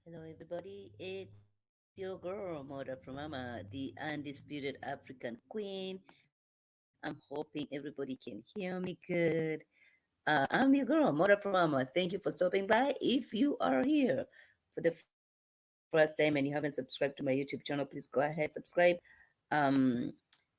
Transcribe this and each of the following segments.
Hello, everybody. It's your girl, Mother from Mama, the undisputed African queen. I'm hoping everybody can hear me good. I'm your girl, Mother from Mama. Thank you for stopping by. If you are here for the first time and you haven't subscribed to my YouTube channel, please go ahead, subscribe um,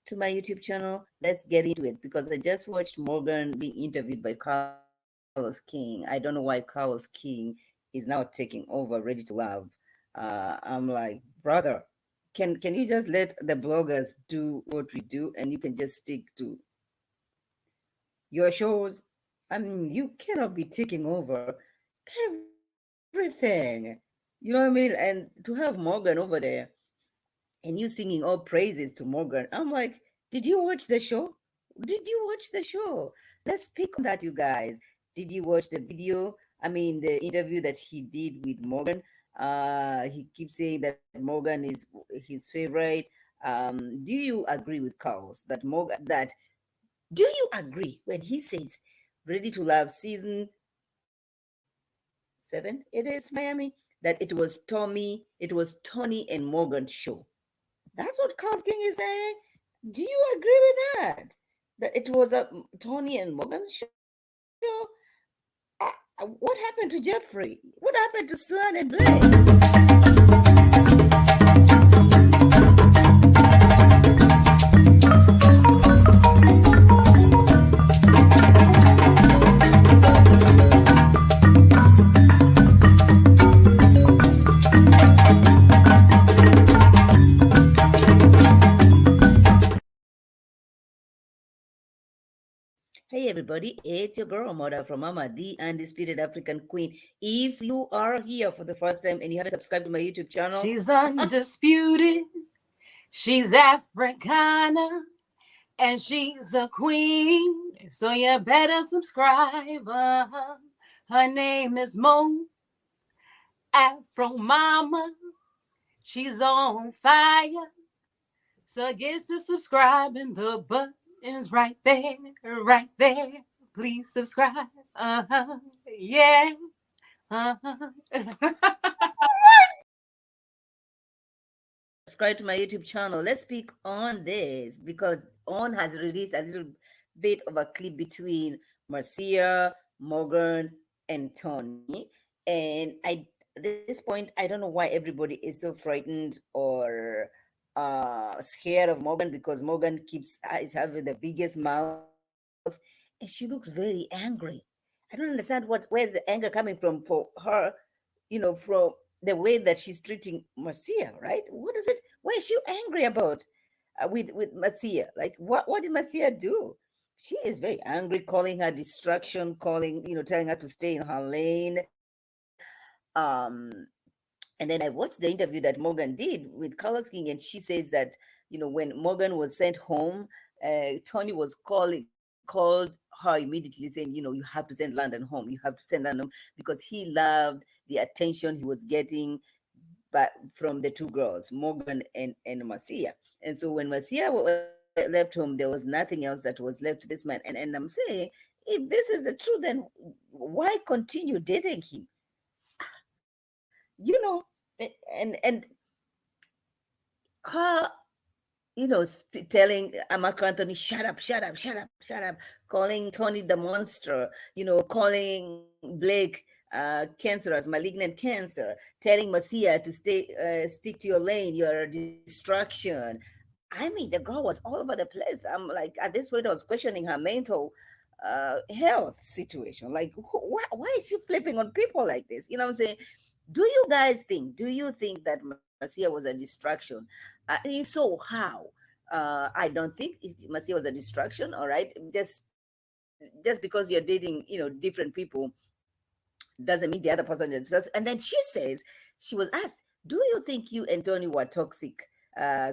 to my YouTube channel. Let's get into it because I just watched Morgan being interviewed by Carlos King. I don't know why Carlos King is now taking over Ready to Love. I'm like, brother, can you just let the bloggers do what we do and you can just stick to your shows? I mean, you cannot be taking over everything. You know what I mean? And to have Morgan over there and you singing all praises to Morgan, I'm like, did you watch the show? Did you watch the show? Let's pick on that, you guys. Did you watch the video? I mean, the interview that he did with Morgan. He keeps saying that Morgan is his favorite. Do you agree with Carlos that Morgan? That do you agree when he says "Ready to Love" season 7? It is Miami. That it was Tony and Morgan show. That's what Carl King is saying. Do you agree with that? That it was a Tony and Morgan show? What happened to Jeffrey? What happened to Sun and Blake? Hey everybody, it's your girl Moda from Mama, the undisputed African queen. If you are here for the first time and you haven't subscribed to my YouTube channel, She's undisputed. She's Africana. And she's a queen. So you better subscribe. Her name is Mo. Afro Mama. She's on fire. So get to subscribing. The button's right there. Right there. Please subscribe. Yeah. subscribe to my YouTube channel. Let's speak on this because On has released a little bit of a clip between Marcia, Morgan, and Tony. And at this point, I don't know why everybody is so frightened or scared of Morgan because Morgan is having the biggest mouth and she looks very angry. I don't understand where's the anger coming from for her, from the way that she's treating Marcia, right? What is it? Why is she angry about with Marcia? Like what did Marcia do? She is very angry, calling her distraction, telling her to stay in her lane. Um, and then I watched the interview that Morgan did with Carlos King, and she says that when Morgan was sent home, Tony was called her immediately, saying, you have to send London home. You have to send London home because he loved the attention he was getting, but from the two girls, Morgan and Marcia. And so when Marcia left home, there was nothing else that was left to this man. And I'm saying, if this is the truth, then why continue dating him? And her telling Mark Anthony, shut up, shut up, shut up, shut up, calling Tony the monster, calling Blake cancerous, malignant cancer, telling Marcia to stick to your lane, you're a distraction. I mean, the girl was all over the place. I'm like, at this point, I was questioning her mental health situation. Like, why is she flipping on people like this? You know what I'm saying? Do you think that Marcia was a distraction? And if so, how? I don't think Marcia was a distraction. All right, just because you're dating, different people doesn't mean the other person is just. And then she was asked, "Do you think you and Tony were toxic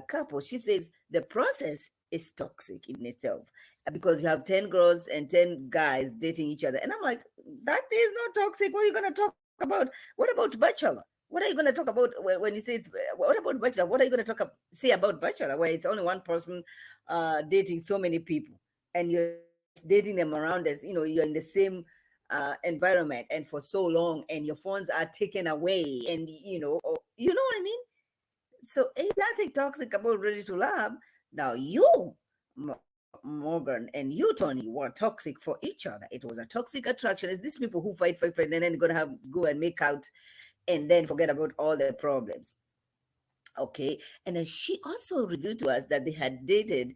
couple?" She says the process is toxic in itself because you have 10 girls and 10 guys dating each other, and I'm like, that is not toxic. What are you gonna talk about? What about Bachelor? What are you going to talk about when you say it's what about Bachelor? What are you going to say about Bachelor where it's only one person dating so many people and you're just dating them around as you're in the same environment and for so long, and your phones are taken away, and you know what I mean. So ain't nothing toxic about Ready to Love. Now you, Morgan, and you, Tony, were toxic for each other. It was a toxic attraction. It's these people who fight, and then gonna have go and make out, and then forget about all their problems. Okay, and then she also revealed to us that they had dated.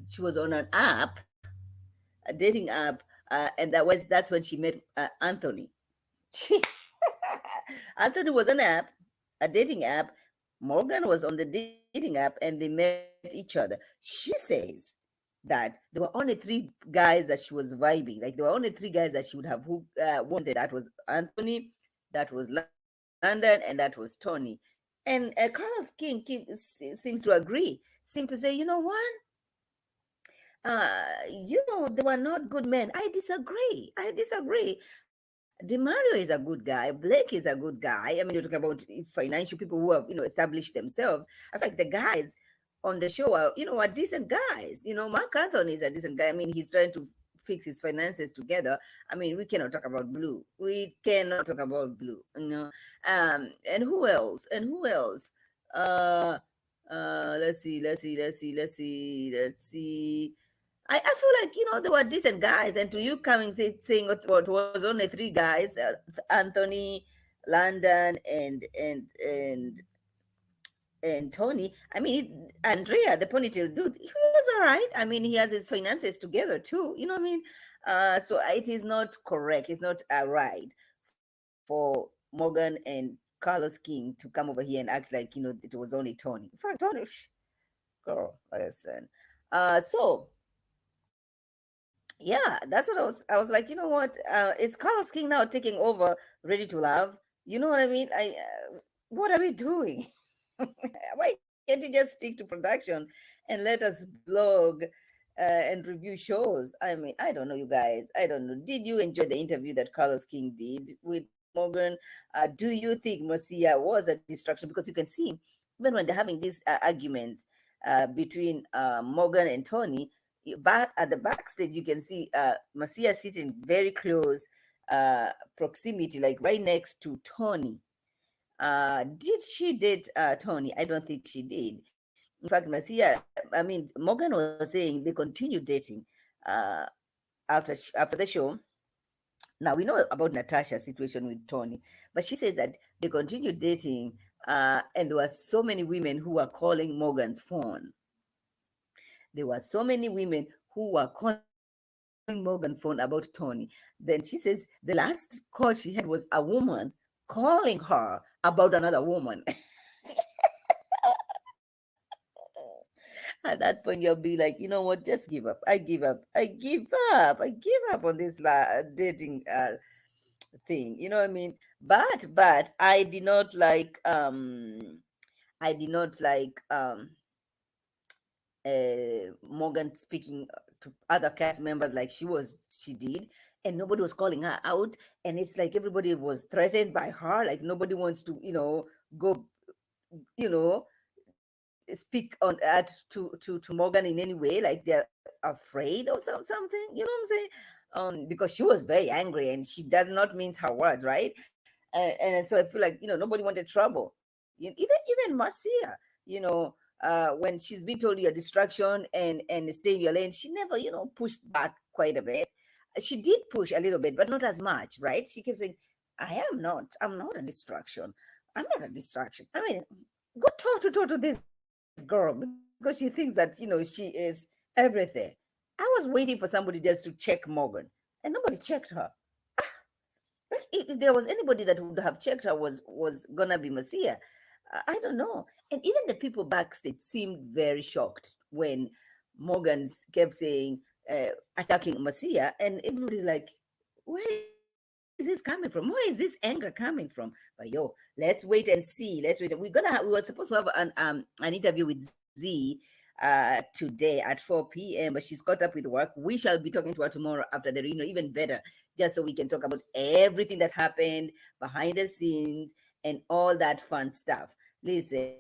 She was on an app, a dating app, and that's when she met Anthony. Anthony was an app, a dating app. Morgan was on the dating app, and they met each other. She says that there were only three guys that she was vibing. Like there were only three guys that she would have who wanted. That was Anthony, that was London, and that was Tony. And Carlos King seems to agree. Seems to say, you know what? They were not good men. I disagree. I disagree. DiMario is a good guy. Blake is a good guy. I mean, you're talking about financial people who have, established themselves. I feel like the guys on the show are decent guys. Mark Anthony is a decent guy. I mean, he's trying to fix his finances together. I mean, we cannot talk about Blue. We cannot talk about Blue. And who else? And who else? Uh, let's see. I feel like they were decent guys, and to you coming saying what was only three guys, Anthony, London, and Tony. I mean, Andrea, the ponytail dude, he was all right. I mean, he has his finances together too. You know what I mean? So it is not correct. It's not right for Morgan and Carlos King to come over here and act like it was only Tony. In fact, Tony, girl, listen. So yeah, that's what I was like, is Carlos King now taking over Ready to Love? You know what I mean? What are we doing? Why can't you just stick to production and let us blog and review shows? I mean, I don't know, you guys. I don't know. Did you enjoy the interview that Carlos King did with Morgan? Do you think Marcia was a distraction? Because you can see, even when they're having this argument between Morgan and Tony, back at the backstage, you can see Marcia sitting very close proximity, like right next to Tony. Did she date Tony? I don't think she did. In fact, Marcia, I mean, Morgan was saying they continued dating uh, after the show. Now we know about Natasha's situation with Tony, but she says that they continued dating, and there were so many women who were calling Morgan's phone. There were so many women who were calling Morgan phone about Tony. Then she says the last call she had was a woman calling her about another woman. At that point, you'll be like, you know what? Just give up. I give up. I give up. I give up on this dating thing. You know what I mean? But I did not like Morgan speaking to other cast members like she did, and nobody was calling her out, and it's like everybody was threatened by her, like nobody wants to go you know speak on to Morgan in any way, like they're afraid or something, because she was very angry and she does not mince her words, right? And so I feel like nobody wanted trouble. Even Marcia, when she's been told you're a distraction and stay in your lane, she never pushed back quite a bit. She did push a little bit, but not as much, right? She kept saying, I'm not a distraction. I'm not a distraction. I mean, go talk to this girl because she thinks that she is everything. I was waiting for somebody just to check Morgan, and nobody checked her. Like if there was anybody that would have checked her, was gonna be Marcia. I don't know. And even the people backstage seemed very shocked when Morgan kept saying, attacking Marcia, and everybody's like, where is this coming from? Where is this anger coming from? But yo, let's wait and see. Let's wait. We were supposed to have an interview with Z today at 4 p.m., but she's caught up with work. We shall be talking to her tomorrow after the reunion, even better, just so we can talk about everything that happened behind the scenes and all that fun stuff. Listen,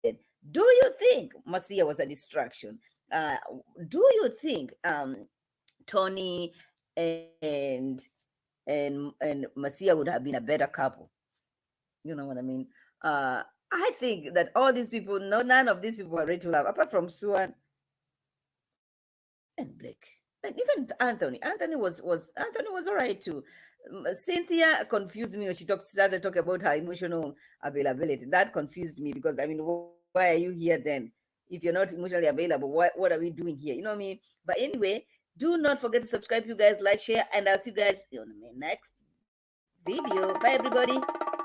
do you think Marcia was a distraction? Uh, do you think Tony and and Marcia would have been a better couple. You know what I mean? I think that all these people, no, none of these people are ready to love, apart from Sue and Blake. And even Anthony. Anthony was all right too. Cynthia confused me when she started talking about her emotional availability. That confused me because I mean, why are you here then? If you're not emotionally available, what are we doing here? You know what I mean? But anyway, do not forget to subscribe, you guys, like, share, and I'll see you guys on my next video. Bye, everybody.